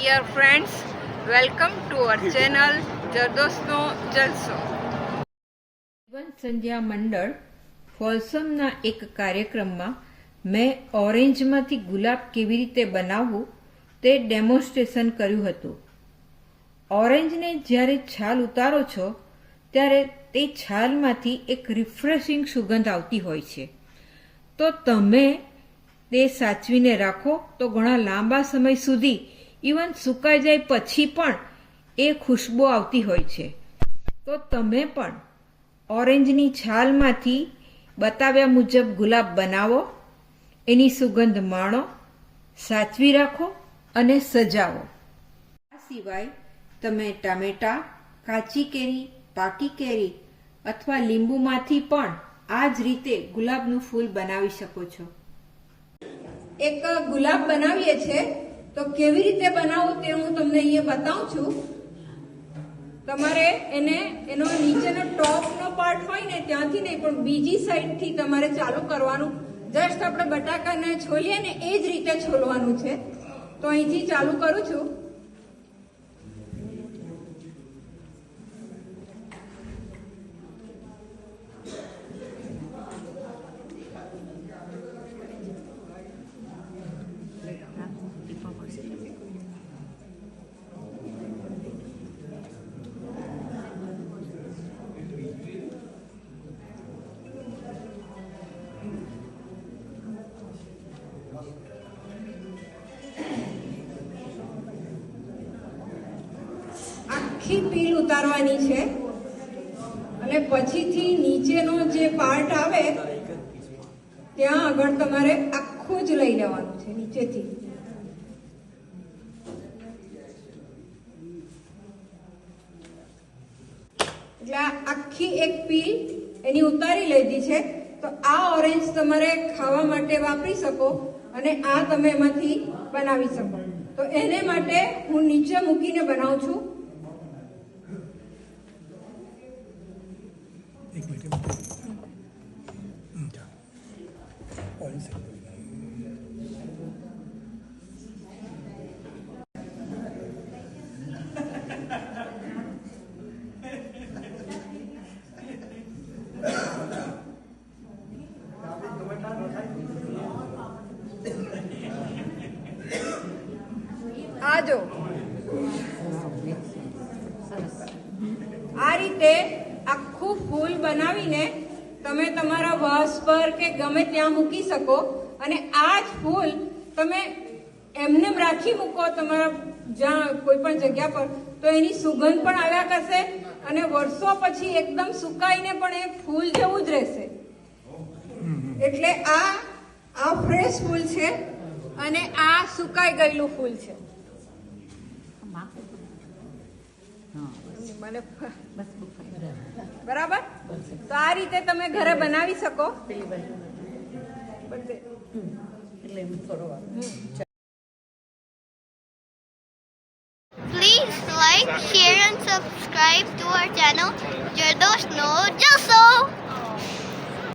Dear friends, welcome to our channel જરદોસ્તનો જલસો. જીવન સંધ્યા મંડળ ફોલસમના એક કાર્યક્રમમાં મેં ઓરેન્જમાંથી ગુલાબ કેવી રીતે બનાવવું તે ડેમોન્સ્ટ્રેશન કર્યું હતું. ઓરેન્જને જ્યારે છાલ ઉતારો છો ત્યારે તે છાલમાંથી એક રિફ્રેશિંગ સુગંધ આવતી હોય છે. તો તમે તે સાચવીને રાખો તો ઘણા લાંબા સમય સુધી ઇવન સુકાઈ જાય પછી પણ એ ખુશ્બુ આવતી હોય છે. તો તમે પણ ઓરેન્જની છાલમાંથી બતાવ્યા મુજબ ગુલાબ બનાવો, એની સુગંધ માણો, સાચવી રાખો અને સજાવો. આ સિવાય તમે ટામેટાં, કાચી કેરી, પાકી કેરી અથવા લીંબુમાંથી પણ આ જ રીતે ગુલાબનું ફૂલ બનાવી શકો છો. એક ગુલાબ બનાવીએ છીએ તો કેવી રીતે બનાવવું તે હું તમને અહીંયા બતાવું છું. તમારે એનો નીચેનો ટોપનો પાર્ટ હોય ને ત્યાંથી નહીં પણ બીજી સાઈડથી તમારે ચાલુ કરવાનું. જસ્ટ આપણે બટાકાને છોલીએ ને એ જ રીતે છોલવાનું છે. તો અહીંથી ચાલુ કરું છું. આખી પીલ ઉતારવાની છે અને પછીથી નીચેનો જે પાર્ટ આવે ત્યાં આગળ તમારે આખું જ લઈ લેવાનું છે નીચેથી. એટલે આખી એક પીલ એની ઉતારી લીધી છે. તો આ ઓરેન્જ તમારે ખાવા માટે વાપરી શકો અને આ તમે એમાંથી બનાવી શકો. તો એને માટે હું નીચે મૂકીને બનાવું છું. આ જો આ રીતે આખું ફૂલ બનાવીને તમે તમારા વાસ પર કે ગમે ત્યાં મૂકી શકો. અને આ જ ફૂલ તમે એમને રાખી મૂકો તમારા જ્યાં કોઈ પણ જગ્યા પર તો એની સુગંધ પણ આવ્યા કરશે અને વર્ષો પછી એકદમ સુકાઈને પણ એ ફૂલ જેવું જ રહેશે. એટલે આ ફ્રેશ ફૂલ છે અને આ સુકાઈ ગયેલું ફૂલ છે. બરાબર. તો આ રીતે તમે ઘરે બનાવી શકો. Please like, share and subscribe to our channel Jardosno Jalso.